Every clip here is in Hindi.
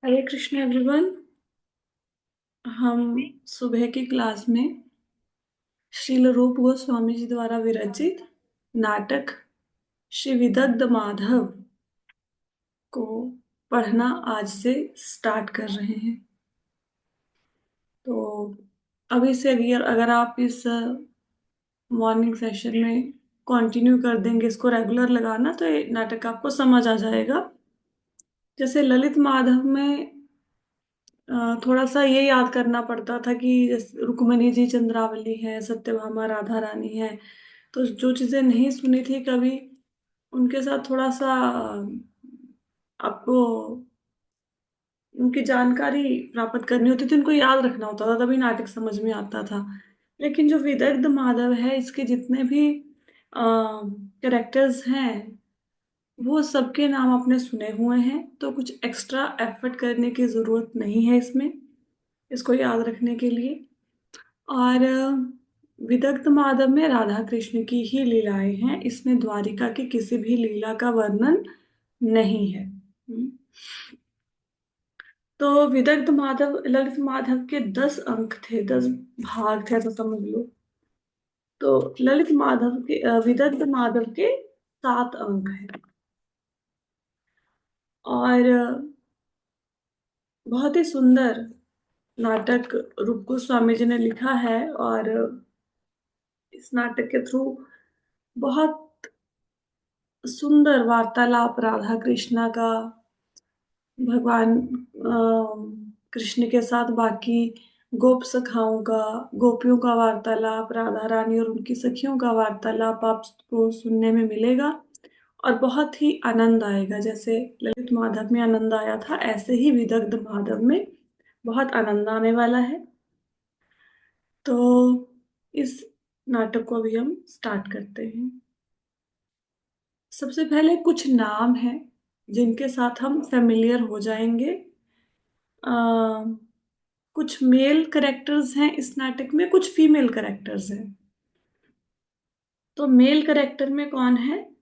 हरे कृष्ण एवरीवन। हम सुबह की क्लास में श्रील रूप गोस्वामी जी द्वारा विरचित नाटक श्री विदग्ध माधव को पढ़ना आज से स्टार्ट कर रहे हैं। तो अभी से अगर अगर आप इस मॉर्निंग सेशन में कंटिन्यू कर देंगे, इसको रेगुलर लगाना, तो ये नाटक आपको समझ आ जाएगा। जैसे ललित माधव में थोड़ा सा ये याद करना पड़ता था कि रुक्मणी जी चंद्रावली है, सत्यभामा राधा रानी है। तो जो चीजें नहीं सुनी थी कभी, उनके साथ थोड़ा सा आपको उनकी जानकारी प्राप्त करनी होती थी, उनको याद रखना होता था, तभी नाटक समझ में आता था। लेकिन जो विदग्ध माधव है, इसके जितने भी कैरेक्टर्स हैं, वो सबके नाम आपने सुने हुए हैं, तो कुछ एक्स्ट्रा एफर्ट करने की जरूरत नहीं है इसमें, इसको याद रखने के लिए। और विदग्ध माधव में राधा कृष्ण की ही लीलाएं हैं, इसमें द्वारिका की किसी भी लीला का वर्णन नहीं है। तो विदग्ध माधव, ललित माधव के 10 अंक थे, 10 भाग थे, तो समझ लो। तो ललित माधव के विदग्ध माधव के 7 अंक हैं। और बहुत ही सुंदर नाटक रूप गोस्वामी जी ने लिखा है। और इस नाटक के थ्रू बहुत सुंदर वार्तालाप राधा कृष्णा का भगवान कृष्ण के साथ बाकी गोप सखाओं का, गोपियों का वार्तालाप, राधा रानी और उनकी सखियों का वार्तालाप आपको सुनने में मिलेगा। और बहुत ही आनंद आएगा। जैसे ललित माधव में आनंद आया था, ऐसे ही विदग्ध माधव में बहुत आनंद आने वाला है। तो इस नाटक को अभी हम स्टार्ट करते हैं। सबसे पहले कुछ नाम हैं जिनके साथ हम फेमिलियर हो जाएंगे। अ, कुछ मेल करेक्टर्स हैं इस नाटक में, कुछ फीमेल करेक्टर्स हैं। तो मेल करेक्टर में कौन है?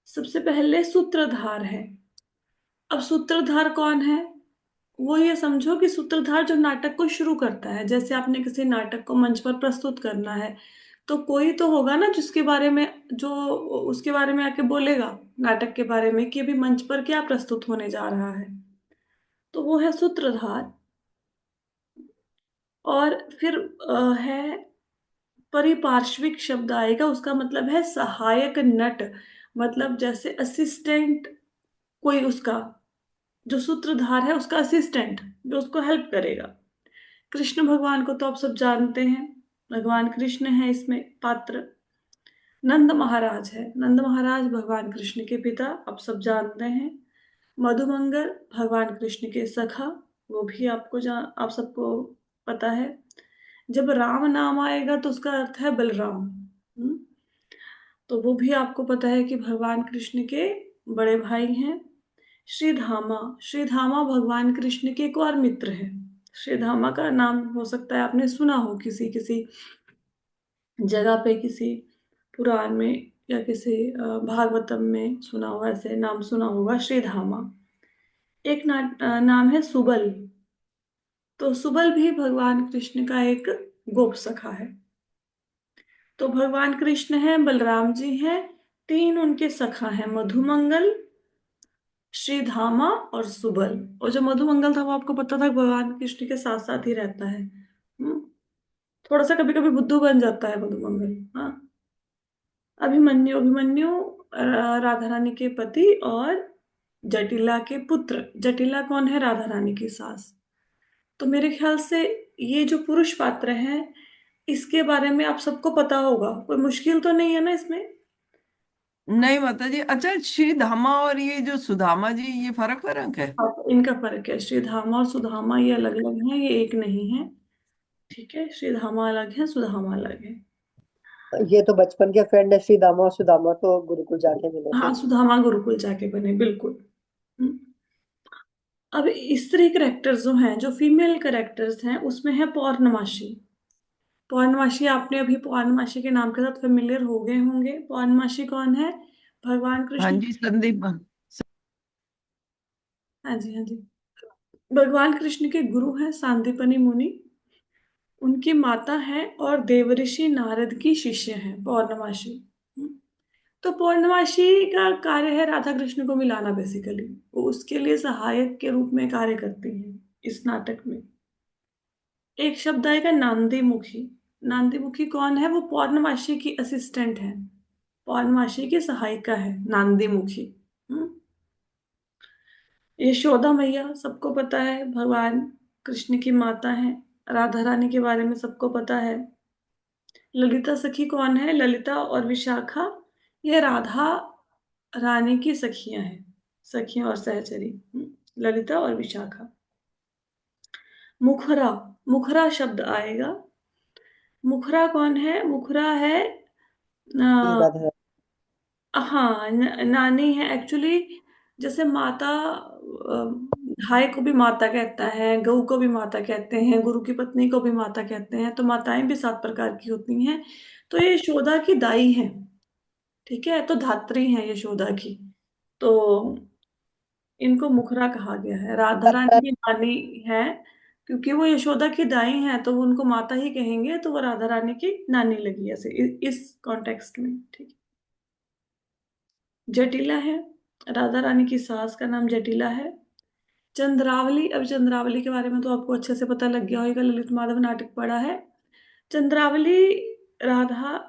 सबसे पहले सूत्रधार है। अब सूत्रधार कौन है? वो ये समझो कि सूत्रधार जो नाटक को शुरू करता है। जैसे आपने किसी नाटक को मंच पर प्रस्तुत करना है, तो कोई तो होगा ना जिसके बारे में, जो उसके बारे में आके बोलेगा नाटक के बारे में कि अभी मंच पर क्या प्रस्तुत होने जा रहा है। तो वो है सूत्रधार। और फिर है परिपार्श्विक शब्द आएगा, उसका मतलब है सहायक नट। मतलब जैसे असिस्टेंट, कोई उसका जो सूत्रधार है उसका असिस्टेंट जो उसको हेल्प करेगा। कृष्ण भगवान को तो आप सब जानते हैं, भगवान कृष्ण है इसमें पात्र। नंद महाराज है, नंद महाराज भगवान कृष्ण के पिता, आप सब जानते हैं। मधुमंगल भगवान कृष्ण के सखा, वो भी आप सबको पता है। जब राम नाम आएगा तो उसका अर्थ है बलराम। हम्म? तो वो भी आपको पता है कि भगवान कृष्ण के बड़े भाई हैं। श्रीधामा, श्रीधामा भगवान कृष्ण के एक और मित्र हैं। श्रीधामा का नाम हो सकता है आपने सुना हो किसी किसी जगह पे, किसी पुराण में या किसी भागवतम में सुना हो, ऐसे नाम सुना होगा श्रीधामा। एक नाम है सुबल। तो सुबल भी भगवान कृष्ण का एक गोप सखा है। तो भगवान कृष्ण है, बलराम जी हैं, 3 उनके सखा हैं, मधुमंगल, श्रीधामा और सुबल। और जो मधुमंगल था वो आपको पता था भगवान कृष्ण के साथ साथ ही रहता है। थोड़ा सा कभी कभी बुद्धू बन जाता है मधुमंगल। हाँ। अभिमन्यु, अभिमन्यु राधा रानी के पति और जटिला के पुत्र। जटिला कौन है? राधा रानी की सास। तो मेरे ख्याल से ये जो पुरुष पात्र हैं, इसके बारे में आप सबको पता होगा, कोई मुश्किल तो नहीं है ना इसमें। नहीं माता जी। अच्छा, श्री धामा और ये जो सुदामा जी, ये फर्क फर्क है? हाँ, तो इनका फर्क है। श्रीधामा और सुदामा ये अलग अलग हैं, ये एक नहीं है। ठीक है, श्रीधामा अलग है, सुदामा अलग है। ये तो बचपन के फ्रेंड है, श्री दामा और सुदामा तो गुरुकुल जाके मिले हाँ, थे। सुदामा गुरुकुल जाके बने, बिल्कुल। हम्म। अब स्त्री करेक्टर्स जो हैं, जो फीमेल करेक्टर्स हैं, उसमें है पौर्णमासी। पौर्णमासी, आपने अभी पौर्णमासी के नाम के साथ फेमिलियर हो गए होंगे। पौर्णमासी कौन है? भगवान हाँ कृष्ण। जी, संदीप। हाँ जी, हाँ जी। भगवान कृष्ण के गुरु हैं सांदीपनि मुनि, उनकी माता है, और देवऋषि नारद की शिष्य हैं पौर्णमासी। तो पौर्णमासी का कार्य है राधा कृष्ण को मिलाना, बेसिकली वो उसके लिए सहायक के रूप में कार्य करती हैं इस नाटक में। एक शब्द आएगा नांदी मुखी। नांदी मुखी कौन है? वो पौर्णमासी की असिस्टेंट है, पौर्णमासी की सहायिका है नांदी मुखी। हम्म। यशोदा मैया सबको पता है, भगवान कृष्ण की माता है। राधा रानी के बारे में सबको पता है। ललिता सखी कौन है? ललिता और विशाखा, ये राधा रानी की सखियां हैं, सखियां और सहचरी। ललिता और विशाखा। मुखरा, मुखरा शब्द आएगा। मुखरा कौन है? मुखरा है श्री राधा। हाँ, नानी है एक्चुअली। जैसे माता, भाई को भी माता कहता है, गऊ को भी माता कहते हैं, गुरु की पत्नी को भी माता कहते हैं, तो माताएं भी 7 प्रकार की होती हैं। तो ये यशोदा की दाई है, ठीक है, तो धात्री है यशोदा की। तो इनको मुखरा कहा गया है, राधा रानी की नानी है। क्योंकि वो यशोदा की दाई हैं तो वो उनको माता ही कहेंगे, तो वो राधा रानी की नानी लगी ऐसे इस कॉन्टेक्स्ट में, ठीक है। जटिला है, राधा रानी की सास का नाम जटिला है। चंद्रावली, अब चंद्रावली के बारे में तो आपको अच्छे से पता लग गया होगा, ललित माधव नाटक पढ़ा है। चंद्रावली राधा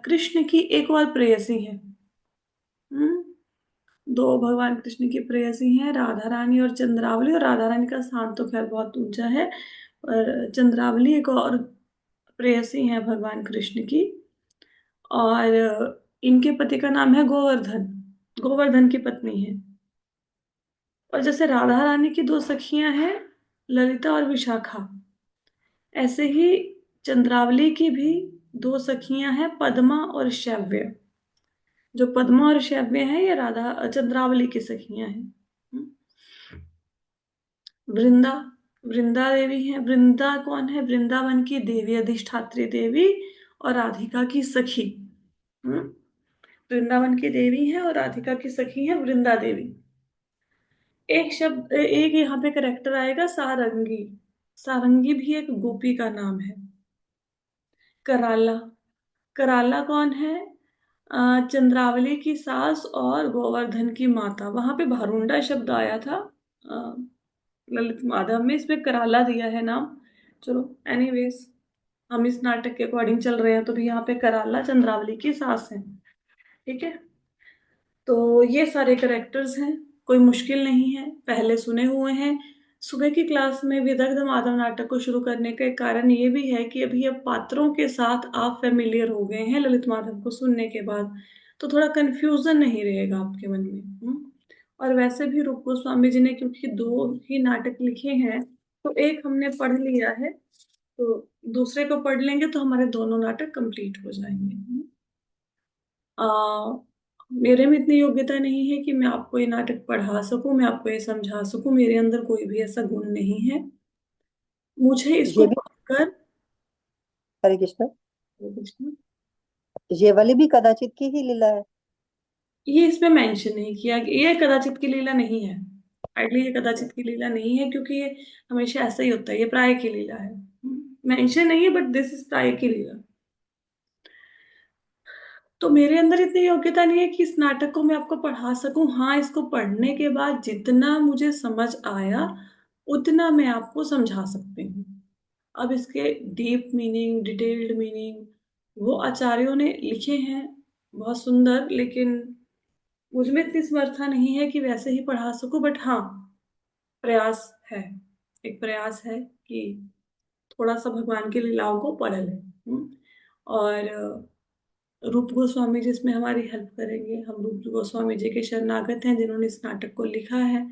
कृष्ण की एक और प्रेयसी है। हम्म। दो भगवान कृष्ण की प्रेयसी हैं, राधा रानी और चंद्रावली। और राधा रानी का स्थान तो खैर बहुत ऊंचा है, और चंद्रावली एक और प्रेयसी है भगवान कृष्ण की। और इनके पति का नाम है गोवर्धन, गोवर्धन की पत्नी है। और जैसे राधा रानी की दो सखियां हैं, ललिता और विशाखा, ऐसे ही चंद्रावली की भी दो सखियां हैं, पद्मा और शैव्य। जो पद्मा और शैव्य हैं ये राधा चंद्रावली की सखियां हैं। हम्म। वृंदा, वृंदा देवी है। वृंदा कौन है? वृंदावन की देवी, अधिष्ठात्री देवी और राधिका की सखी। हम्म। वृंदावन की देवी है और राधिका की सखी है वृंदा देवी। एक शब्द, एक यहाँ पे करेक्टर आएगा सारंगी। सारंगी भी एक गोपी का नाम है। कराला, कराला कौन है? चंद्रावली की सास और गोवर्धन की माता। वहां पे भारुंडा शब्द आया था अ, ललित माधव में, इसमें कराला दिया है नाम। चलो एनीवेज, हम इस नाटक के अकॉर्डिंग चल रहे हैं, तो भी यहाँ पे कराला चंद्रावली की सास है, ठीक है। तो ये सारे करेक्टर्स हैं, कोई मुश्किल नहीं है, पहले सुने हुए हैं। सुबह की क्लास में विदग्ध माधव नाटक को शुरू करने का एक कारण ये भी है कि अभी अब पात्रों के साथ आप फेमिलियर हो गए हैं ललित माधव को सुनने के बाद, तो थोड़ा कंफ्यूजन नहीं रहेगा आपके मन में। और वैसे भी रूप गोस्वामी जी ने क्योंकि दो ही नाटक लिखे हैं, तो एक हमने पढ़ लिया है, तो दूसरे को पढ़ लेंगे तो हमारे दोनों नाटक कंप्लीट हो जाएंगे। आ, मेरे में इतनी योग्यता नहीं है कि मैं आपको ये नाटक पढ़ा सकूं, मैं आपको ये समझा सकूं, मेरे अंदर कोई भी ऐसा गुण नहीं है। मुझे इसको ये भी, पढ़कर, हरे कृष्ण, ये वाली भी कदाचित की ही लीला है। ये इसमें मेंशन नहीं किया कि ये कदाचित की लीला नहीं है। आइडली ये कदाचित की लीला नहीं है, क्योंकि ये हमेशा ऐसा ही होता है, ये प्राय की लीला है। मेंशन नहीं है, बट दिस इज प्राय की लीला। तो मेरे अंदर इतनी योग्यता नहीं है कि इस नाटक को मैं आपको पढ़ा सकूं। हाँ, इसको पढ़ने के बाद जितना मुझे समझ आया उतना मैं आपको समझा सकती हूँ। अब इसके डीप मीनिंग, डिटेल्ड मीनिंग वो आचार्यों ने लिखे हैं, बहुत सुंदर, लेकिन मुझ में इतनी समर्था नहीं है कि वैसे ही पढ़ा सकूं। बट हाँ, प्रयास है, एक प्रयास है कि थोड़ा सा भगवान की लीलाओं को पढ़ लें। और रूप गोस्वामी जी इसमें हमारी हेल्प करेंगे। हम रूप गोस्वामी जी के शरणागत हैं जिन्होंने इस नाटक को लिखा है,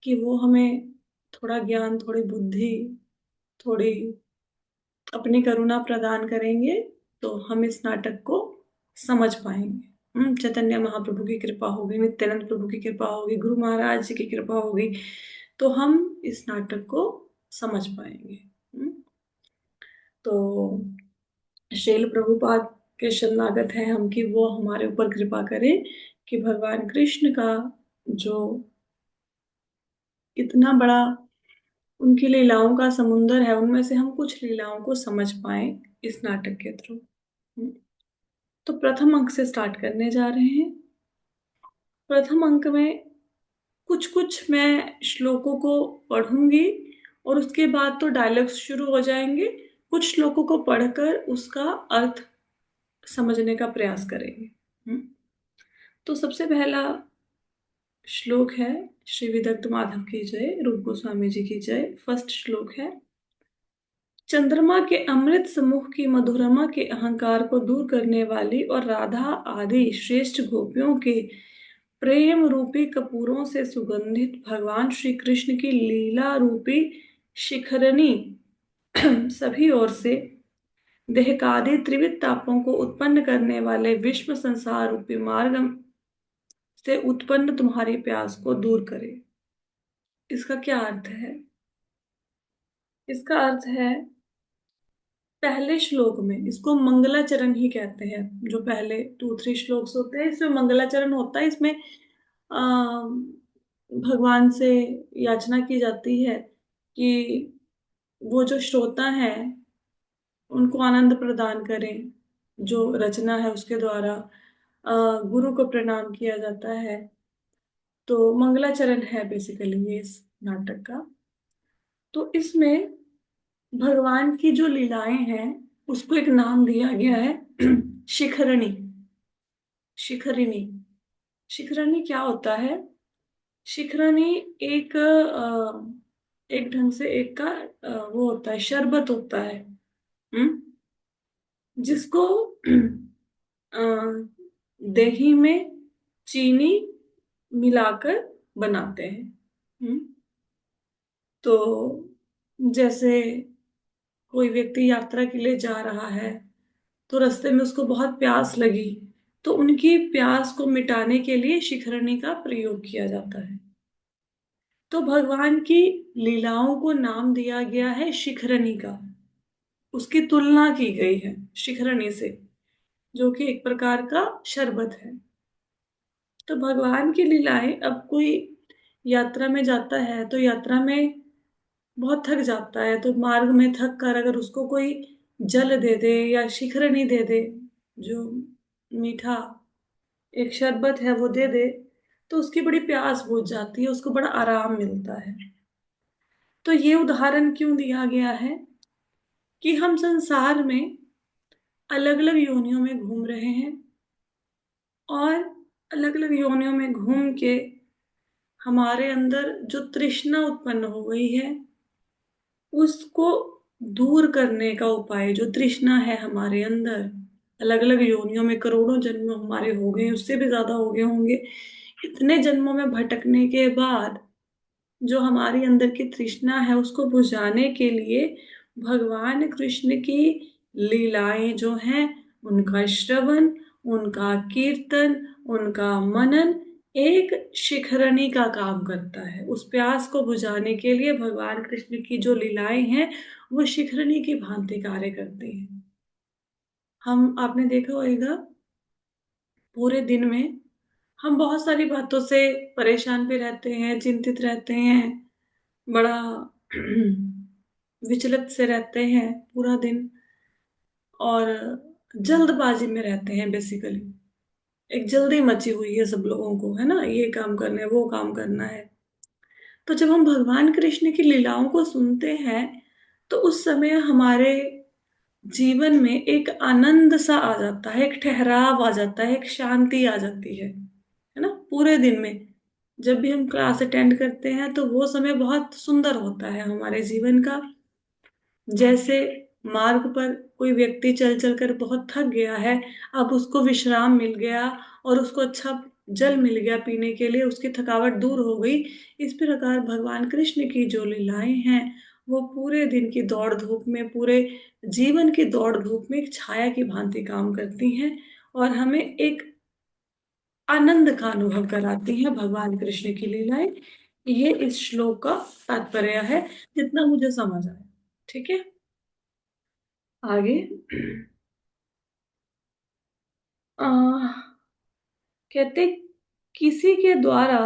कि वो हमें थोड़ा ज्ञान, थोड़ी बुद्धि, थोड़ी अपनी करुणा प्रदान करेंगे, तो हम इस नाटक को समझ पाएंगे। चैतन्य महाप्रभु की कृपा होगी, नित्यानंद प्रभु की कृपा होगी, गुरु महाराज जी की कृपा होगी, तो हम इस नाटक को समझ पाएंगे। तो शैल प्रभुपाद के शरणागत हैं हम कि वो हमारे ऊपर कृपा करें, कि भगवान कृष्ण का जो इतना बड़ा उनकी लीलाओं का समुंदर है, उनमें से हम कुछ लीलाओं को समझ पाए इस नाटक के थ्रू। तो प्रथम अंक से स्टार्ट करने जा रहे हैं। प्रथम अंक में कुछ कुछ मैं श्लोकों को पढ़ूंगी और उसके बाद तो डायलॉग्स शुरू हो जाएंगे। कुछ श्लोकों को पढ़कर उसका अर्थ समझने का प्रयास करेंगे। हम्म। तो सबसे पहला श्लोक है, श्री विदग्ध माधव की जय, रूप गोस्वामी जी की जय। फर्स्ट श्लोक है, चंद्रमा के अमृत समूह की मधुरमा के अहंकार को दूर करने वाली और राधा आदि श्रेष्ठ गोपियों के प्रेम रूपी कपूरों से सुगंधित भगवान श्री कृष्ण की लीला रूपी शिखरनी सभी ओर से देहकादि त्रिविध तापों को उत्पन्न करने वाले विश्व संसार रूपी मार्ग से उत्पन्न तुम्हारी प्यास को दूर करे। इसका क्या अर्थ है? इसका अर्थ है, पहले श्लोक में इसको मंगलाचरण ही कहते हैं। जो पहले 2-3 श्लोक होते हैं इसमें मंगलाचरण होता है। इसमें आ, भगवान से याचना की जाती है कि वो जो श्रोता हैं उनको आनंद प्रदान करें। जो रचना है उसके द्वारा गुरु को प्रणाम किया जाता है। तो मंगलाचरण है बेसिकली ये इस नाटक का। तो इसमें भगवान की जो लीलाएं हैं उसको एक नाम दिया गया है शिखरणी। शिखरिणी। शिखरणी क्या होता है? शिखरणी एक एक ढंग से एक का वो होता है, शरबत होता है। हम्म। जिसको अ, दही में चीनी मिलाकर बनाते हैं। हम्म। तो जैसे कोई व्यक्ति यात्रा के लिए जा रहा है तो रास्ते में उसको बहुत प्यास लगी, तो उनकी प्यास को मिटाने के लिए शिखरणी का प्रयोग किया जाता है। तो भगवान की लीलाओं को नाम दिया गया है शिखरणी का। उसकी तुलना की गई है शिखरणी से, जो कि एक प्रकार का शरबत है। तो भगवान की लीलाएं, अब कोई यात्रा में जाता है तो यात्रा में बहुत थक जाता है, तो मार्ग में थक कर अगर उसको कोई जल दे दे या शिखरणी दे दे, जो मीठा एक शरबत है वो दे दे, तो उसकी बड़ी प्यास बुझ जाती है, उसको बड़ा आराम मिलता है। तो ये उदाहरण क्यों दिया गया है कि हम संसार में अलग अलग योनियों में घूम रहे हैं और अलग अलग योनियों में घूम के हमारे अंदर जो तृष्णा उत्पन्न हो गई है उसको दूर करने का उपाय, जो तृष्णा है हमारे अंदर अलग अलग योनियों में, करोड़ों जन्म हमारे हो गए, उससे भी ज्यादा हो गए होंगे, इतने जन्मों में भटकने के बाद जो हमारी अंदर की तृष्णा है उसको बुझाने के लिए भगवान कृष्ण की लीलाएं जो हैं उनका श्रवण, उनका कीर्तन, उनका मनन एक शिखरणी का काम करता है। उस प्यास को बुझाने के लिए भगवान कृष्ण की जो लीलाएं हैं वो शिखरणी की भांति कार्य करती हैं। हम आपने देखा होगा पूरे दिन में हम बहुत सारी बातों से परेशान भी रहते हैं, चिंतित रहते हैं, बड़ा विचलित से रहते हैं पूरा दिन, और जल्दबाजी में रहते हैं बेसिकली। एक जल्दी मची हुई है सब लोगों को, है ना, ये काम करना है वो काम करना है। तो जब हम भगवान कृष्ण की लीलाओं को सुनते हैं तो उस समय हमारे जीवन में एक आनंद सा आ जाता है, एक ठहराव आ जाता है, एक शांति आ जाती है ना। पूरे दिन में जब भी हम क्लास अटेंड करते हैं तो वो समय बहुत सुंदर होता है हमारे जीवन का। जैसे मार्ग पर कोई व्यक्ति चल चल कर बहुत थक गया है, अब उसको विश्राम मिल गया और उसको अच्छा जल मिल गया पीने के लिए, उसकी थकावट दूर हो गई। इस प्रकार भगवान कृष्ण की जो लीलाएं हैं वो पूरे दिन की दौड़ धूप में, पूरे जीवन की दौड़ धूप में एक छाया की भांति काम करती हैं और हमें एक आनंद का अनुभव कराती हैं भगवान कृष्ण की लीलाएं। ये इस श्लोक का तात्पर्य है, जितना मुझे समझ आया। ठीक है, आगे आ, कहते किसी के द्वारा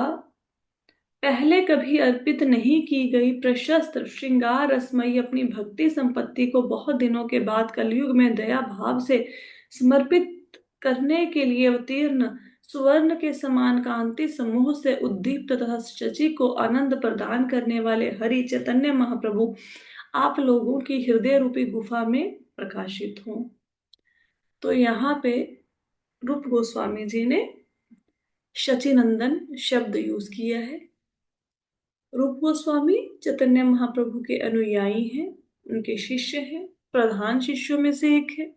पहले कभी अर्पित नहीं की गई प्रशस्त श्रृंगार रसमयी अपनी भक्ति संपत्ति को बहुत दिनों के बाद कलयुग में दया भाव से समर्पित करने के लिए अवतीर्ण सुवर्ण के समान कांति समूह से उद्दीप्त तथा शची को आनंद प्रदान करने वाले हरि चैतन्य महाप्रभु आप लोगों की हृदय रूपी गुफा में प्रकाशित हों। तो यहाँ पे रूप गोस्वामी जी ने शचीनंदन शब्द यूज किया है। रूप गोस्वामी चैतन्य महाप्रभु के अनुयायी हैं, उनके शिष्य हैं, प्रधान शिष्यों में से एक है।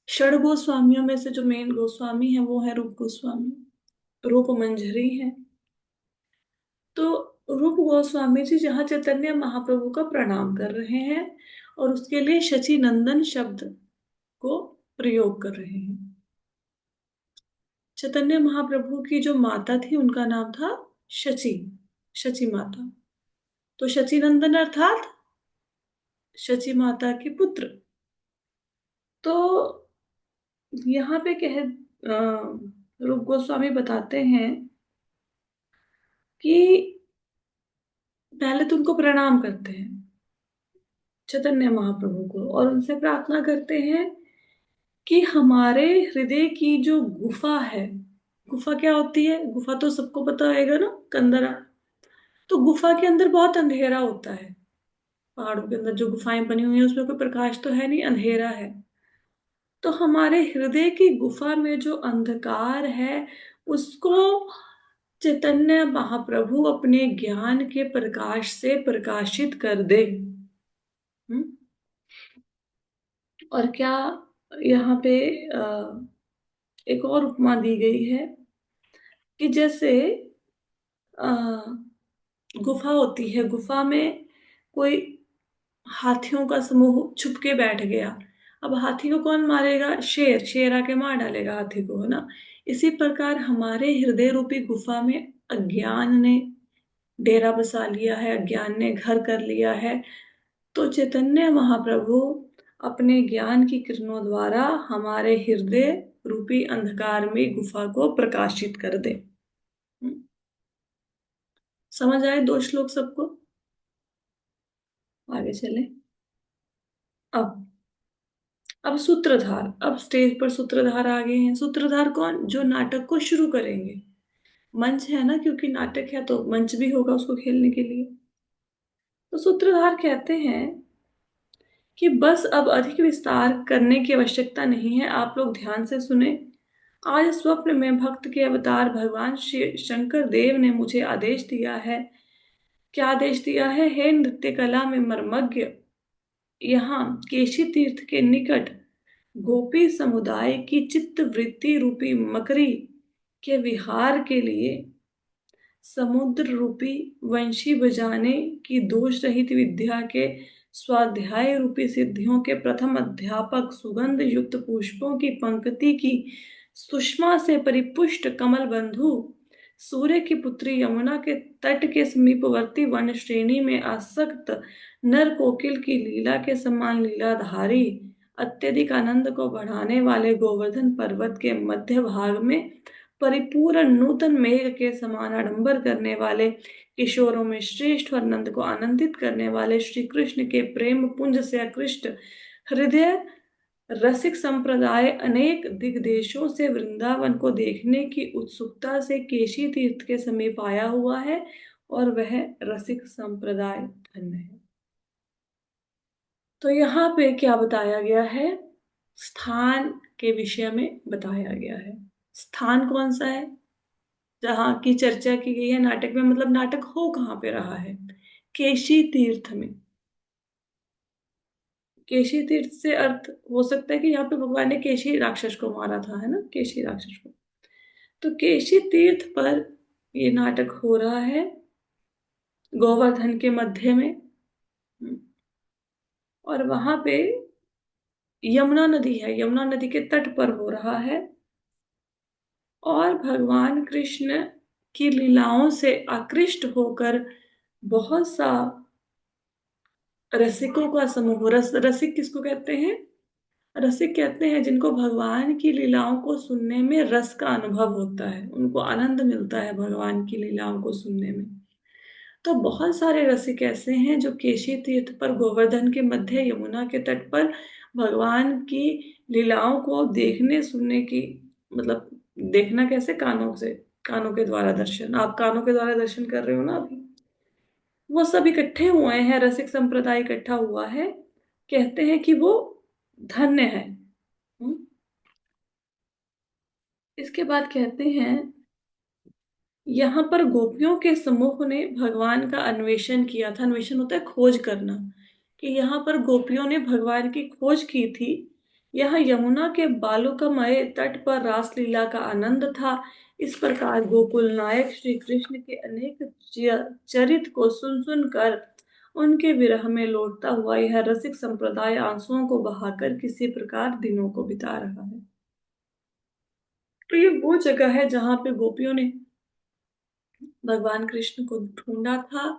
षड गोस्वामियों में से जो मेन गोस्वामी है वो है रूप गोस्वामी, रूप मंजरी है। तो रूप गोस्वामी जी जहाँ चैतन्य महाप्रभु का प्रणाम कर रहे हैं और उसके लिए शची नंदन शब्द को प्रयोग कर रहे हैं। चैतन्य महाप्रभु की जो माता थी उनका नाम था शची, शची माता। तो शची नंदन अर्थात शची माता के पुत्र। तो यहाँ पे रूप गोस्वामी बताते हैं कि पहले तो उनको प्रणाम करते हैं चैतन्य महाप्रभु को और उनसे प्रार्थना करते हैं कि हमारे हृदय की जो गुफा है, गुफा क्या होती है, गुफा तो सबको पता होगा ना, कंदरा। तो गुफा के अंदर बहुत अंधेरा होता है, पहाड़ों के अंदर जो गुफाएं बनी हुई है उसमें कोई प्रकाश तो है नहीं, अंधेरा है। तो हमारे हृदय की गुफा में जो अंधकार है उसको चैतन्य महाप्रभु अपने ज्ञान के प्रकाश से प्रकाशित कर दे। और क्या यहाँ पे एक और उपमा दी गई है कि जैसे गुफा होती है, गुफा में कोई हाथियों का समूह छुप के बैठ गया। अब हाथी को कौन मारेगा? शेर, शेर आके मार डालेगा हाथी को, है ना। इसी प्रकार हमारे हृदय रूपी गुफा में अज्ञान ने डेरा बसा लिया है, अज्ञान ने घर कर लिया है। तो चैतन्य महाप्रभु अपने ज्ञान की किरणों द्वारा हमारे हृदय रूपी अंधकार में गुफा को प्रकाशित कर दे। समझ आए दो श्लोक सबको? आगे चले। अब सूत्रधार, अब स्टेज पर सूत्रधार आ गए हैं। सूत्रधार कौन? जो नाटक को शुरू करेंगे। मंच है ना, क्योंकि नाटक है तो मंच भी होगा उसको खेलने के लिए। तो सूत्रधार कहते हैं कि बस अब अधिक विस्तार करने की आवश्यकता नहीं है, आप लोग ध्यान से सुने। आज स्वप्न में भक्त के अवतार भगवान श्री शंकर देव ने मुझे आदेश दिया है। क्या आदेश दिया है? हे नृत्य कला में मर्मज्ञ, यहाँ केशी तीर्थ के निकट गोपी समुदाय की चित्त वृत्ति रूपी मकरी के विहार के लिए समुद्र रूपी वंशी बजाने की दोष रहित विद्या के स्वाध्याय रूपी सिद्धियों के प्रथम अध्यापक सुगंध युक्त पुष्पों की पंक्ति की सुषमा से परिपुष्ट कमल बंधु सूर्य की पुत्री यमुना के तट के समीपवर्ती वन श्रेणी में आसक्त नर कोकिल की लीला के समान लीलाधारी अत्यधिक आनंद को बढ़ाने वाले गोवर्धन पर्वत के मध्य भाग में परिपूर्ण नूतन मेघ के समान आडंबर करने वाले किशोरों में श्रेष्ठ और आनंद को आनंदित करने वाले श्री कृष्ण के प्रेम पुंज से आकृष्ट हृदय रसिक संप्रदाय अनेक दिग्देशों से वृंदावन को देखने की उत्सुकता से केशी तीर्थ के समीप आया हुआ है और वह रसिक संप्रदाय धन्य है। तो यहाँ पे क्या बताया गया है? स्थान के विषय में बताया गया है। स्थान कौन सा है जहाँ की चर्चा की गई है नाटक में? मतलब नाटक हो कहाँ पे रहा है? केशी तीर्थ में। केशी तीर्थ से अर्थ हो सकता है कि यहाँ पे भगवान ने केशी राक्षस को मारा था, है ना, केशी राक्षस को। तो केशी तीर्थ पर ये नाटक हो रहा है, गोवर्धन के मध्य में। और वहां पे यमुना नदी है, यमुना नदी के तट पर हो रहा है। और भगवान कृष्ण की लीलाओं से आकृष्ट होकर बहुत सा रसिकों का समूह, रसिक किसको कहते हैं? रसिक कहते हैं जिनको भगवान की लीलाओं को सुनने में रस का अनुभव होता है, उनको आनंद मिलता है भगवान की लीलाओं को सुनने में। तो बहुत सारे रसिक ऐसे हैं जो केशी तीर्थ पर गोवर्धन के मध्य यमुना के तट पर भगवान की लीलाओं को देखने सुनने की, मतलब देखना कैसे, कानों से, कानों के द्वारा दर्शन, आप कानों के द्वारा दर्शन कर रहे हो ना अभी, वो सब इकट्ठे हुए हैं, रसिक संप्रदाय इकट्ठा हुआ है, कहते हैं कि वो धन्य है। हम्म? इसके बाद कहते हैं यहाँ पर गोपियों के समूह ने भगवान का अन्वेषण किया था। अन्वेषण होता है खोज करना, कि यहाँ पर गोपियों ने भगवान की खोज की थी। यहाँ यमुना के बालुकामय तट पर रासलीला का आनंद था। इस प्रकार गोकुल नायक श्री कृष्ण के अनेक चरित को सुन सुन कर उनके विरह में लौटता हुआ यह रसिक संप्रदाय आंसुओं को बहाकर किसी प्रकार दिनों को बिता रहा है। तो ये वो जगह है जहाँ पे गोपियों ने भगवान कृष्ण को ढूंढा था,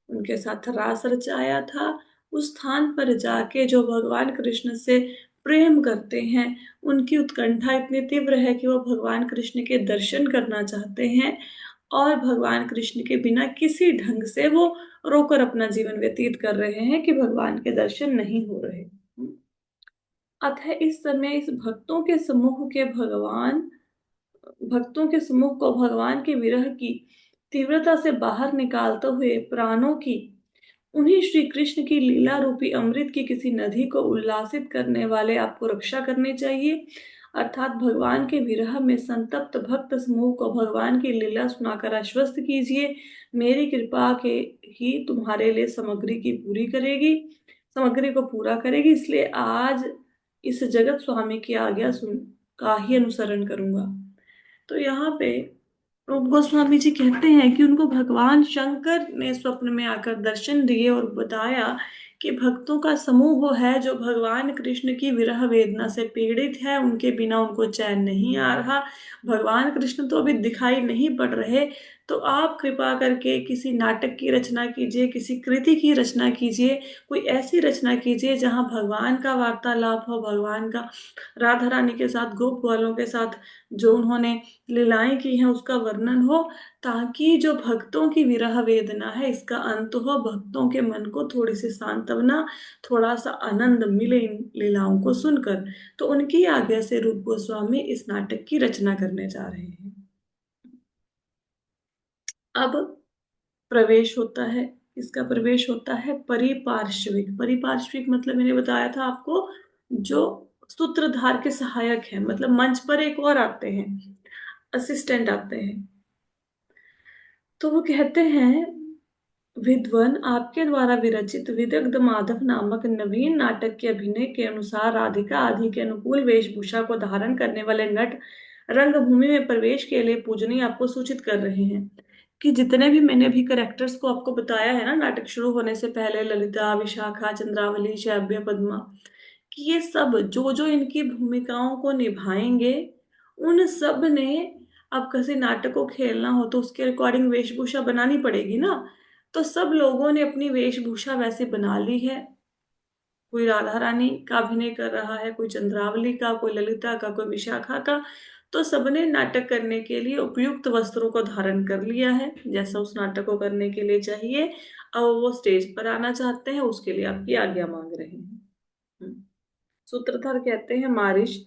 उनके साथ रास रचाया था। उस स्थान पर जाके जो भगवान कृष्ण से प्रेम करते हैं, उनकी उत्कंठा इतनी तीव्र है कि वो भगवान कृष्ण के दर्शन करना चाहते हैं, और भगवान कृष्ण के बिना किसी ढंग से वो रोकर अपना जीवन व्यतीत कर रहे हैं कि भगवान के दर्शन नहीं हो रहे। अतः इस समय इस भक्तों के समूह को भगवान के विरह की तीव्रता से बाहर निकालते हुए प्राणों की उन्हीं श्री कृष्ण की लीला रूपी अमृत की किसी नदी को उल्लासित करने वाले आपको रक्षा करनी चाहिए। अर्थात भगवान के विरह में संतप्त भक्त समूह को भगवान की लीला सुनाकर आश्वस्त कीजिए, मेरी कृपा के ही तुम्हारे लिए सामग्री को पूरा करेगी, इसलिए आज इस जगत स्वामी की आज्ञा सुन का ही अनुसरण करूंगा। तो यहाँ पे रूप गोस्वामी जी कहते हैं कि उनको भगवान शंकर ने स्वप्न में आकर दर्शन दिए और बताया कि भक्तों का समूह है जो भगवान कृष्ण की विरह वेदना से पीड़ित है, उनके बिना उनको चैन नहीं आ रहा। भगवान कृष्ण तो अभी दिखाई नहीं पड़ रहे, तो आप कृपा करके किसी नाटक की रचना कीजिए, किसी कृति की रचना कीजिए, कोई ऐसी रचना कीजिए जहाँ भगवान का वार्तालाप हो, भगवान का राधा रानी के साथ, गोप वालों के साथ जो उन्होंने लीलाएं की हैं उसका वर्णन हो, ताकि जो भक्तों की विरह वेदना है इसका अंत हो, भक्तों के मन को थोड़ी सी सांत्वना, थोड़ा सा आनंद मिले इन लीलाओं को सुनकर। तो उनकी आज्ञा से रूप गोस्वामी इस नाटक की रचना करने जा रहे हैं। अब प्रवेश होता है, इसका प्रवेश होता है परिपार्श्विक। परिपार्श्विक मतलब मैंने बताया था आपको, जो सूत्रधार के सहायक है, मतलब मंच पर एक और आते हैं, असिस्टेंट आते हैं। तो वो कहते हैं, विद्वन, आपके द्वारा विरचित विदग्ध माधव नामक नवीन नाटक के अभिनय के अनुसार राधिका आदि के अनुकूल वेशभूषा को धारण करने वाले नट रंगभूमि में प्रवेश के लिए पूजनीय आपको सूचित कर रहे हैं कि जितने भी मैंने अभी करेक्टर्स को आपको बताया है ना, नाटक शुरू होने से पहले, ललिता, विशाखा, चंद्रावली, शैव्य, पद्मा, कि ये सब जो जो इनकी भूमिकाओं को निभाएंगे, उन सब ने, अब किसी नाटक को खेलना हो तो उसके अकॉर्डिंग वेशभूषा बनानी पड़ेगी ना, तो सब लोगों ने अपनी वेशभूषा वैसे बना ली है। कोई राधा रानी का अभिनय कर रहा है, कोई चंद्रावली का, कोई ललिता का, कोई विशाखा का, तो सबने नाटक करने के लिए उपयुक्त वस्त्रों को धारण कर लिया है जैसा उस नाटक को करने के लिए चाहिए। अब वो स्टेज पर आना चाहते हैं, उसके लिए आपकी आज्ञा मांग रहे हैं। सूत्रधार कहते हैं, मारिश,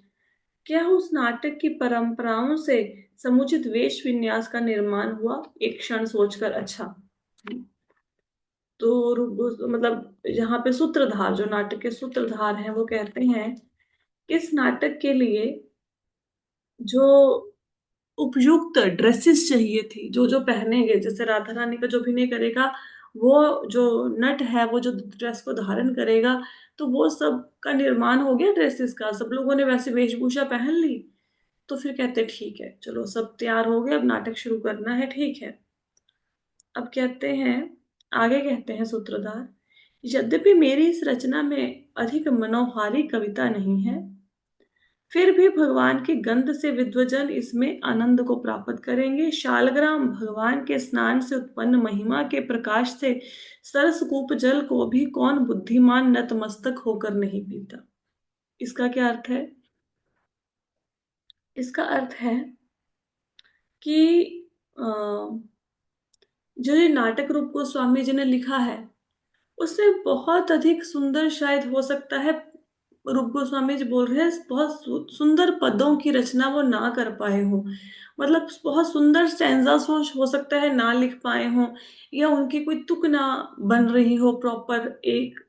क्या उस नाटक की परंपराओं से समुचित वेश विन्यास का निर्माण हुआ? एक क्षण सोचकर, अच्छा। तो मतलब यहाँ पे सूत्रधार, जो नाटक के सूत्रधार हैं, वो कहते हैं इस नाटक के लिए जो उपयुक्त ड्रेसेस चाहिए थी, जो जो पहनेंगे, जैसे राधा रानी का जो अभिनय करेगा, वो जो नट है वो जो ड्रेस को धारण करेगा, तो वो सब का निर्माण हो गया ड्रेसेस का, सब लोगों ने वैसे वेशभूषा पहन ली। तो फिर कहते ठीक है, चलो सब तैयार हो गया, अब नाटक शुरू करना है, ठीक है। अब कहते हैं, आगे कहते हैं सूत्रधार, यद्यपि मेरी इस रचना में अधिक मनोहारी कविता नहीं है, फिर भी भगवान की गंध से विद्वजन इसमें आनंद को प्राप्त करेंगे। शालग्राम भगवान के स्नान से उत्पन्न महिमा के प्रकाश से सरसकूप जल को भी कौन बुद्धिमान नतमस्तक होकर नहीं पीता। इसका क्या अर्थ है? इसका अर्थ है कि अ, जो ये नाटक रूप गोस्वामी जी ने लिखा है उसमें बहुत अधिक सुंदर, शायद हो सकता है रूप गोस्वामी जी बोल रहे हैं, बहुत सुंदर पदों की रचना वो ना कर पाए हो। मतलब बहुत सुंदर स्टैंजास हो सकता है ना लिख पाए हो, या उनकी कोई तुक ना बन रही हो प्रॉपर एक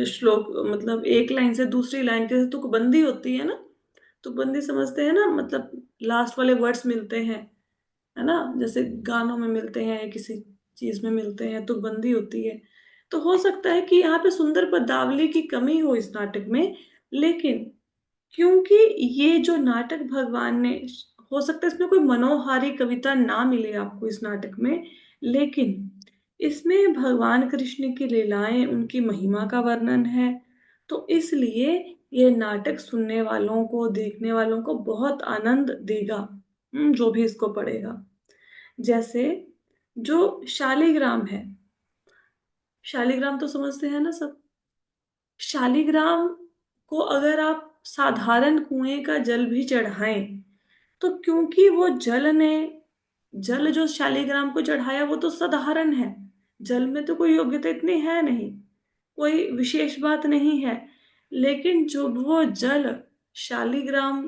श्लोक, मतलब एक लाइन से दूसरी लाइन के तुकबंदी होती है ना, तुकबंदी समझते हैं ना, मतलब लास्ट वाले वर्ड्स मिलते हैं, है ना, जैसे गानों में मिलते हैं या किसी चीज में मिलते हैं, तुकबंदी होती है। तो हो सकता है कि यहाँ पे सुंदर पदावली की कमी हो इस नाटक में, लेकिन क्योंकि ये जो नाटक भगवान ने, हो सकता है इसमें कोई मनोहारी कविता ना मिले आपको इस नाटक में, लेकिन इसमें भगवान कृष्ण की लीलाएं, उनकी महिमा का वर्णन है। तो इसलिए ये नाटक सुनने वालों को, देखने वालों को बहुत आनंद देगा, जो भी इसको पढ़ेगा। जैसे जो शालिग्राम है, शालिग्राम तो समझते हैं ना सब। शालिग्राम को अगर आप साधारण कुएं का जल भी चढ़ाएं, तो क्योंकि वो जल जो शालिग्राम को चढ़ाया वो तो साधारण है, जल में तो कोई योग्यता इतनी है नहीं, कोई विशेष बात नहीं है, लेकिन जब वो जल शालिग्राम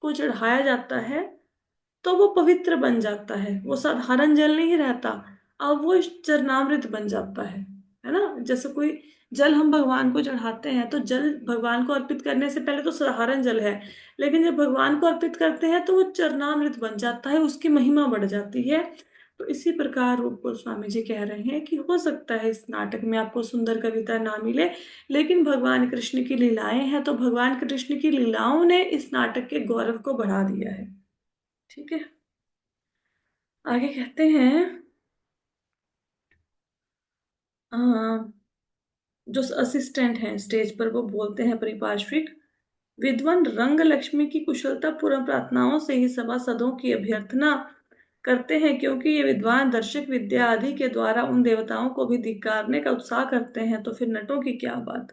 को चढ़ाया जाता है तो वो पवित्र बन जाता है, वो साधारण जल नहीं रहता, अब वो चरणामृत बन जाता है ना। जैसे कोई जल हम भगवान को चढ़ाते हैं तो जल भगवान को अर्पित करने से पहले तो साधारण जल है, लेकिन जब भगवान को अर्पित करते हैं तो वो चरणामृत बन जाता है, उसकी महिमा बढ़ जाती है। तो इसी प्रकार रूप गोस्वामी जी कह रहे हैं कि हो सकता है इस नाटक में आपको सुंदर कविता ना मिले, लेकिन भगवान कृष्ण की लीलाएं हैं, तो भगवान कृष्ण की लीलाओं ने इस नाटक के गौरव को बढ़ा दिया है। ठीक है, आगे कहते हैं अ, जो असिस्टेंट हैं स्टेज पर वो बोलते हैं परिपार्श्विक, विद्वान रंग लक्ष्मी की कुशलता पूर्ण प्रार्थनाओं से ही सभासदों की अभ्यर्थना करते हैं, क्योंकि ये विद्वान दर्शक विद्या आदि के द्वारा उन देवताओं को भी धिक्कारने का उत्साह करते हैं, तो फिर नटों की क्या बात।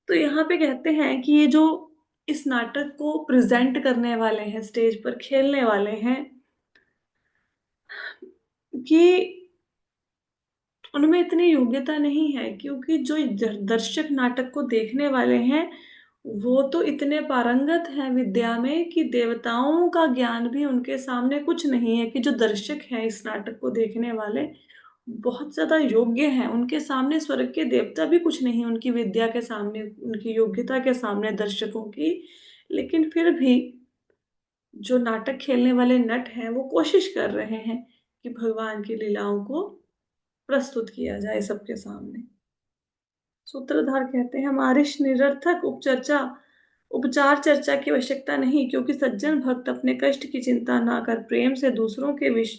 तो यहाँ पे कहते हैं कि ये जो इस नाटक को प्रेजेंट करने वाले हैं, स्टेज पर खेलने वाले हैं, कि उनमें इतनी योग्यता नहीं है, क्योंकि जो दर्शक नाटक को देखने वाले हैं वो तो इतने पारंगत हैं विद्या में कि देवताओं का ज्ञान भी उनके सामने कुछ नहीं है, कि जो दर्शक हैं इस नाटक को देखने वाले बहुत ज्यादा योग्य हैं, उनके सामने स्वर्ग के देवता भी कुछ नहीं उनकी विद्या के सामने, उनकी योग्यता के सामने दर्शकों की। लेकिन फिर भी जो नाटक खेलने वाले नट हैं वो कोशिश कर रहे हैं कि भगवान की लीलाओं को प्रस्तुत किया जाए सबके सामने। सूत्रधार कहते हैं, मारिश निरर्थक उपचार चर्चा की आवश्यकता नहीं, क्योंकि सज्जन भक्त अपने कष्ट की चिंता ना कर प्रेम से दूसरों के विष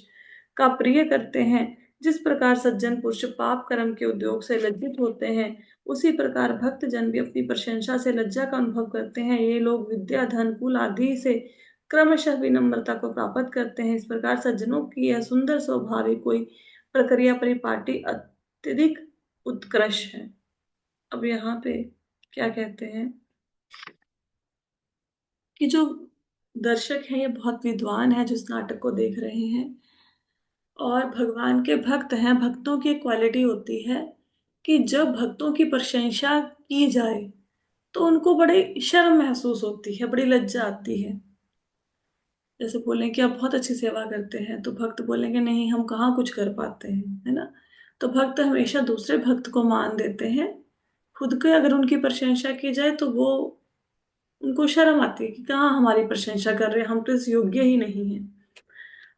का प्रिय करते हैं। जिस प्रकार सज्जन पुरुष पाप कर्म के उद्योग से लज्जित होते हैं, उसी प्रकार भक्त जन भी अपनी प्रशंसा से लज्जा का अनुभव करते हैं। ये लोग विद्या, धन, कुल आदि से क्रमशः विनम्रता को प्राप्त करते हैं। इस प्रकार सज्जनों की यह सुंदर स्वाभाविक कोई प्रक्रिया परिपाटी अत्यधिक उत्कृष्ट है। अब यहाँ पे क्या कहते हैं कि जो दर्शक हैं ये बहुत विद्वान हैं जो इस नाटक को देख रहे हैं, और भगवान के भक्त हैं। भक्तों की क्वालिटी होती है कि जब भक्तों की प्रशंसा की जाए तो उनको बड़ी शर्म महसूस होती है, बड़ी लज्जा आती है। जैसे बोलें कि आप बहुत अच्छी सेवा करते हैं, तो भक्त बोलेंगे नहीं, हम कहाँ कुछ कर पाते हैं, है ना। तो भक्त हमेशा दूसरे भक्त को मान देते हैं, खुद के अगर उनकी प्रशंसा की जाए तो वो, उनको शर्म आती है कि कहाँ हमारी प्रशंसा कर रहे हैं, हम तो इस योग्य ही नहीं है।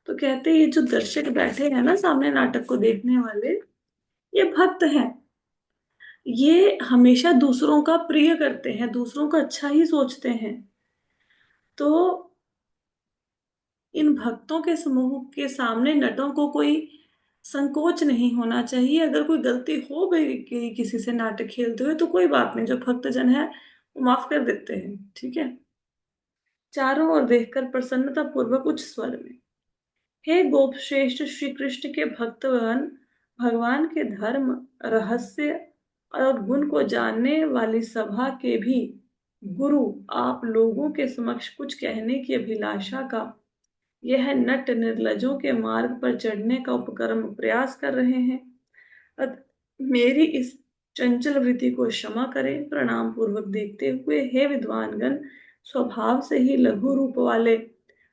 तो कहते हैं ये जो दर्शक बैठे हैं ना सामने नाटक को देखने वाले, ये भक्त हैं, ये हमेशा दूसरों का प्रिय करते हैं, दूसरों का अच्छा ही सोचते हैं। तो इन भक्तों के समूह के सामने नटों को कोई संकोच नहीं होना चाहिए। अगर कोई गलती हो गई किसी से नाटक खेलते हुए तो कोई बात नहीं, जो भक्तजन है वो माफ कर देते हैं। ठीक है, चारों ओर देखकर प्रसन्नता पूर्वक उच्च स्वर में, हे गोप श्रेष्ठ श्री कृष्ण के भक्तगण, भगवान के धर्म, रहस्य और गुण को जानने वाली सभा के भी गुरु आप लोगों के समक्ष कुछ कहने की अभिलाषा का यह नट निर्लजों के मार्ग पर चढ़ने का उपक्रम प्रयास कर रहे हैं। मेरी इस चंचल वृत्ति को क्षमा करें। प्रणाम पूर्वक देखते हुए हे विद्वानगण, स्वभाव से ही लघु रूप वाले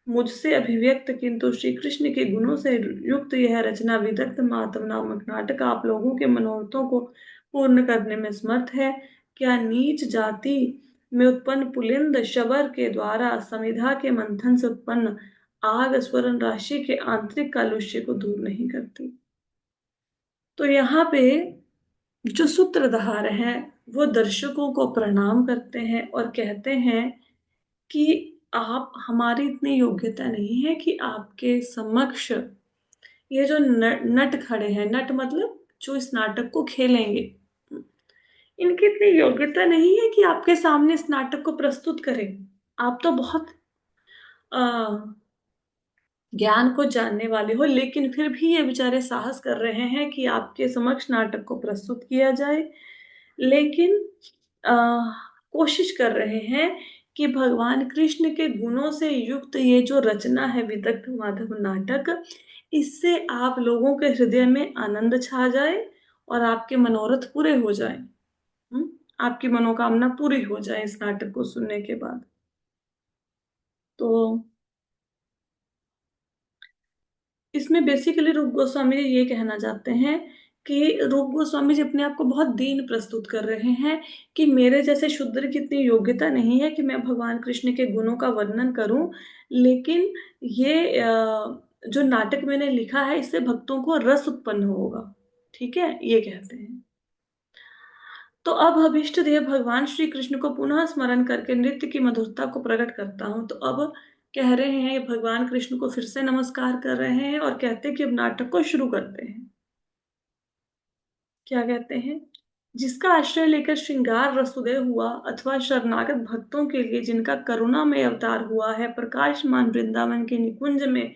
मुझसे अभिव्यक्त किंतु श्री कृष्ण के गुणों से युक्त यह रचना विदग्ध मातम नामक नाटक आप लोगों के मनोरथों को पूर्ण करने में समर्थ है। क्या नीच जाति में उत्पन्न पुलिंद शबर के द्वारा समिधा के मंथन से उत्पन्न आग स्वर्ण राशि के आंतरिक कालुष्य को दूर नहीं करती। तो यहाँ पे जो सूत्रधार हैं वो दर्शकों को प्रणाम करते हैं और कहते हैं कि आप, हमारी इतनी योग्यता नहीं है कि आपके समक्ष ये जो नट खड़े हैं, नट मतलब जो इस नाटक को खेलेंगे, इनकी इतनी योग्यता नहीं है कि आपके सामने इस नाटक को प्रस्तुत करें। आप तो बहुत ज्ञान को जानने वाले हो, लेकिन फिर भी ये बेचारे साहस कर रहे हैं कि आपके समक्ष नाटक को प्रस्तुत किया जाए। लेकिन आ, कोशिश कर रहे हैं कि भगवान कृष्ण के गुणों से युक्त ये जो रचना है विदग्ध माधव नाटक, इससे आप लोगों के हृदय में आनंद छा जाए और आपके मनोरथ पूरे हो जाए। आपकी मनोकामना पूरी हो जाए इस नाटक को सुनने के बाद। तो इसमें बेसिकली रूप गोस्वामी जी ये कहना चाहते हैं कि रूप गोस्वामी जी अपने आप को बहुत दीन प्रस्तुत कर रहे हैं कि मेरे जैसे शूद्र की इतनी योग्यता नहीं है कि मैं भगवान कृष्ण के गुणों का वर्णन करूं, लेकिन ये जो नाटक मैंने लिखा है इससे भक्तों को रस उत्पन्न होगा। ठीक है, ये कहते हैं। तो अब अभिष्ट देव भगवान श्री कृष्ण को पुनः स्मरण करके नृत्य की मधुरता को प्रकट करता हूं। तो अब कह रहे हैं, भगवान कृष्ण को फिर से नमस्कार कर रहे हैं और कहते हैं कि अब नाटक को शुरू करते हैं। क्या कहते हैं? जिसका आश्रय लेकर श्रृंगार रसोदय हुआ अथवा शरणागत भक्तों के लिए जिनका करुणा में अवतार हुआ है, प्रकाशमान वृंदावन के निकुंज में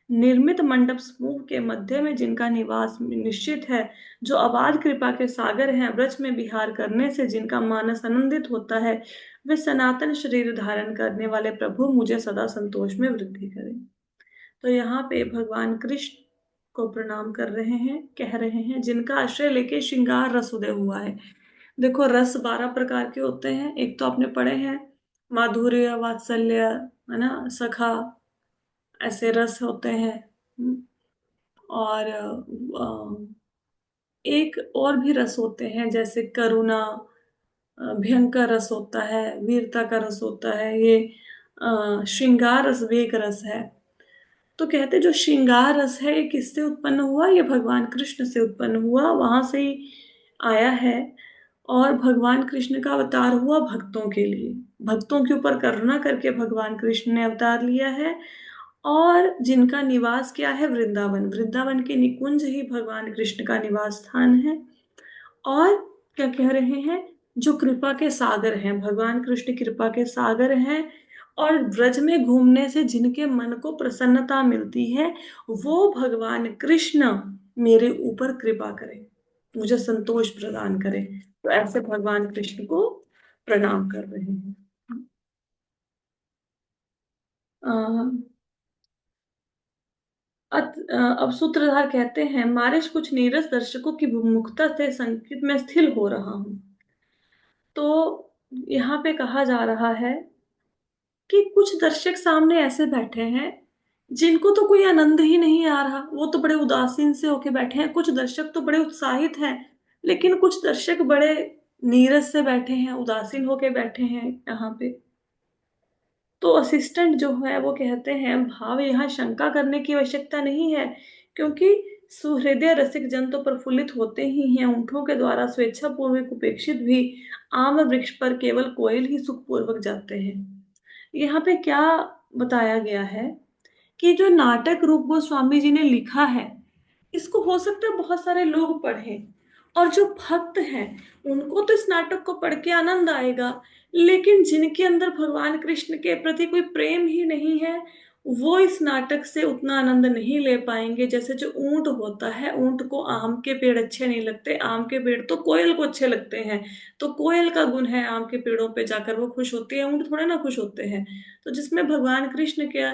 निर्मित मंडप समूह के मध्य में जिनका निवास निश्चित है, जो अबाध कृपा के सागर हैं, ब्रज में विहार करने से जिनका मानस आनंदित होता है, वे सनातन शरीर धारण करने वाले प्रभु मुझे सदा संतोष में वृद्धि करें। तो यहाँ पे भगवान कृष्ण को प्रणाम कर रहे हैं, कह रहे हैं जिनका आश्रय लेके श्रृंगार रस उदय हुआ है। देखो, रस 12 प्रकार के होते हैं। एक तो आपने पढ़े हैं, माधुर्य, वात्सल्य, है ना, सखा, ऐसे रस होते हैं। और एक और भी रस होते हैं जैसे करुणा, भयंकर रस होता है, वीरता का रस होता है, ये श्रृंगार रस वेग रस है। तो कहते जो श्रृंगार रस है ये किससे उत्पन्न हुआ? ये भगवान कृष्ण से उत्पन्न हुआ, वहां से ही आया है। और भगवान कृष्ण का अवतार हुआ भक्तों के लिए, भक्तों के ऊपर करुणा करके भगवान कृष्ण ने अवतार लिया है। और जिनका निवास क्या है? वृंदावन। वृंदावन के निकुंज ही भगवान कृष्ण का निवास स्थान है। और क्या कह रहे हैं? जो कृपा के सागर हैं, भगवान कृष्ण कृपा के सागर हैं, और ब्रज में घूमने से जिनके मन को प्रसन्नता मिलती है, वो भगवान कृष्ण मेरे ऊपर कृपा करें, मुझे संतोष प्रदान करें। तो ऐसे भगवान कृष्ण को प्रणाम कर रहे हैं। अब सूत्रधार कहते हैं, मारिश कुछ नीरस दर्शकों की विमुखता से संकेत में स्थिर हो रहा हूं। तो यहाँ पे कहा जा रहा है कि कुछ दर्शक सामने ऐसे बैठे हैं जिनको तो कोई आनंद ही नहीं आ रहा, वो तो बड़े उदासीन से होके बैठे हैं। कुछ दर्शक तो बड़े उत्साहित हैं, लेकिन कुछ दर्शक बड़े नीरस से बैठे हैं, उदासीन होके बैठे हैं यहाँ पे। तो असिस्टेंट जो है वो कहते हैं, भाव यहाँ शंका करने की आवश्यकता नहीं है, क्योंकि सुहृदय रसिक जन तो प्रफुल्लित होते ही हैं। ऊंटों के द्वारा स्वेच्छा पूर्वक उपेक्षित भी आम वृक्ष पर केवल कोयल ही सुखपूर्वक जाते हैं। यहाँ पे क्या बताया गया है कि जो नाटक रूप गोस्वामी जी ने लिखा है, इसको हो सकता है बहुत सारे लोग पढ़ें, और जो भक्त हैं उनको तो इस नाटक को पढ़ के आनंद आएगा, लेकिन जिनके अंदर भगवान कृष्ण के प्रति कोई प्रेम ही नहीं है, वो इस नाटक से उतना आनंद नहीं ले पाएंगे जैसे जो ऊंट होता है। ऊंट को आम के पेड़ अच्छे नहीं लगते, आम के पेड़ तो कोयल को अच्छे लगते हैं। तो कोयल का गुण है आम के पेड़ों पे जाकर वो खुश होती है, ऊंट थोड़े ना खुश होते हैं। तो जिसमें भगवान कृष्ण का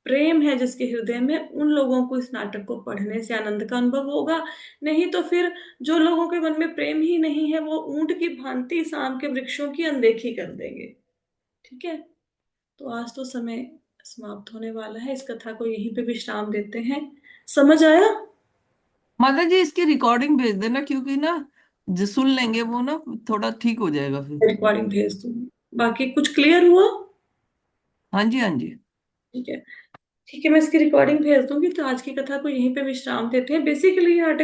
प्रेम है जिसके हृदय में, उन लोगों को इस नाटक को पढ़ने से आनंद का अनुभव होगा। नहीं तो फिर जो लोगों के मन में प्रेम ही नहीं है वो ऊंट की भांति इस आम के वृक्षों की अनदेखी कर देंगे। ठीक है, तो आज तो समय समाप्त होने वाला है, इस कथा को यहीं पे विश्राम देते हैं। समझ आया? माता जी इसकी रिकॉर्डिंग भेज देना, क्योंकि ना जो सुन लेंगे वो ना थोड़ा ठीक हो जाएगा फिर। रिकॉर्डिंग भेज दूंगी। बाकी कुछ क्लियर हुआ? हाँ जी, हाँ जी। ठीक है। ठीक है, मैं इसकी रिकॉर्डिंग भेज दूंगी। तो आज की कथा को यहीं पे विश्राम देते हैं। बेसिकली ये नाटक